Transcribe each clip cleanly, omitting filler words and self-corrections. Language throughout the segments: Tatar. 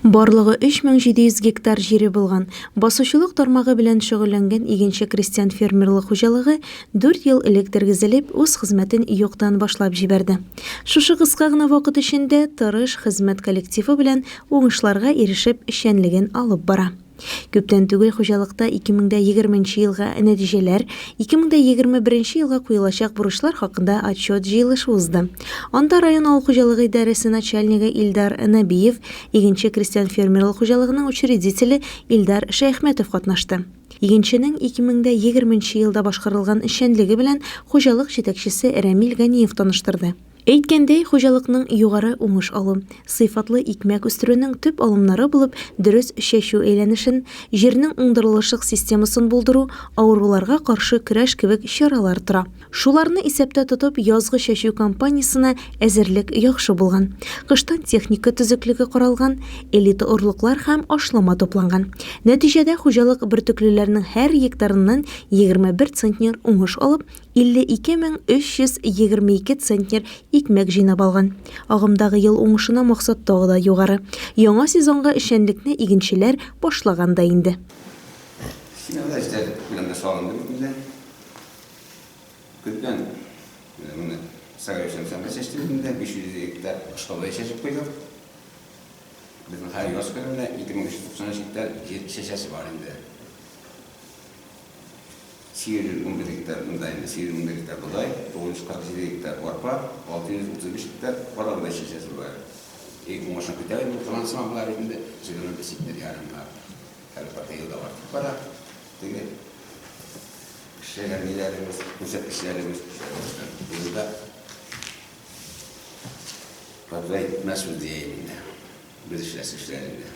Барлыгы 3700 гектар җире булган, басучылык тармагы белән шөгыльләнгән игенче крестьян фермерлык хуҗалыгы 4 ел элек тергезелеп, үз хезмәтен юктан башлап җибәрде. Шушы кыска гына вакыт эчендә тырыш хезмәт коллективы белән уңышларга ирешеп, эшчәнлеген алып бара. Күптән түгел хуҗалыкта 2020 елга нәтиҗәләр, 2021 елга куелачак бурычлар хакында отчет җыелышы узды. Анда район авыл хуҗалыгы идарәсе начальнигы Илдар Набиев, игенче крестьян фермерлык хуҗалыгының учредителе Илдар Шәйхмәтов катнашты. Игенченең 2020 елда башкарылган эшчәнлеге белән хуҗалык җитәкчесе Рамил Ганиев таныштырды. Әйткәндәй, хуҗалыкның югары уңыш алу, сыйфатлы икмәк үстерүнең төп алымнары булып дөрес чәчү әйләнешен, җирнең уңдырылышлык системасын булдыру, авыруларга каршы көрәш кебек чаралар тора. Шуларны исәптә тотып, язгы чәчү кампаниясына әзерлек яхшы булган. Кыштан техника төзеклеге каралган, элита орлыклар һәм ашлама топланган. Нәтиҗәдә хуҗалык бөртеклеләрнең һәр гектарыннан 21 центнер уңыш алып, 52322 центнер икмәк җыйнап алган. Агымдагы ел уңышына максат тагы да югары. Яңа сезонга эшчәнлекне игенчеләр башлаганда инде. Сирин 11 гектар мындайында, Сирин 11 гектар бұдай, 947 гектар арпа, 635 гектар барабыдай шешесі бар. Екі машина көтәуі, бұл трансыма бұлар етінде, жүгірін бесетінер ярымға әрі партайылда бар. Бара, теге, кішелермелеріміз, көрсеткішілеріміз, бұлда бардай мәсул деймінде, біз ішләсішлерінде.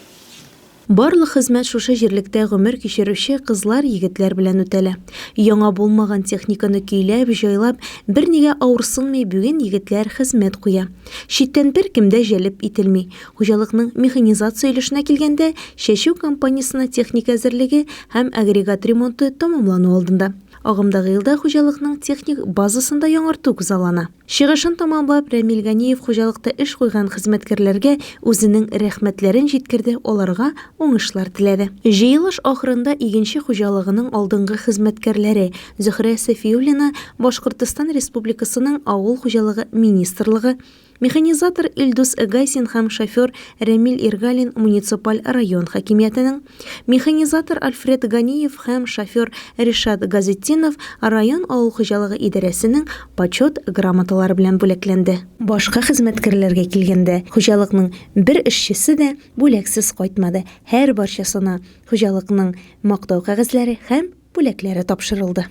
Барлык хезмәт шушы җирлектә гомер кичерүче кызлар, егетләр белән үтәлә. Яңа булмаган техниканы көйләп, җайлап, бернигә авырсынмый бүген егетләр хезмәт куя. Читтән бер кемдә җәлеп ителми. Хуҗалыкның механизация өлешенә килгәндә, чәчү компаниясына техника әзерлеге һәм агрегат ремонты тамамлану алдында. Агымдагы елда хуҗалыкның техник базасында яңарту күзаллана. Чыгышын тамамлап, Рамил Ганиев хуҗалыкта эш куйган хезмәткәрләргә үзенең рәхмәтләрен җиткерде, аларга уңышлар теләде. Җыелыш ахырында игенче хуҗалыгының алдынгы хезмәткәрләре Зөһрә Сафиуллина, Башкортстан Республикасының авыл хуҗалыгы министрлыгы, механизатор Илдус Гайсин һәм шофер Рамил Иргалин муниципаль район хакимиятының, механизатор Альфред Ганиев һәм шофер Ришат Газетдинов район авыл хуҗалыгы идарәсенең почет грамоталары белән бүләкләнде. Башка хезмәткәрләргә килгәндә, хуҗалыкның бер эшчесе дә бүләксез кайтмады. Һәр барчасына хуҗалыкның мактау кәгазьләре һәм бүләкләре тапшырылды.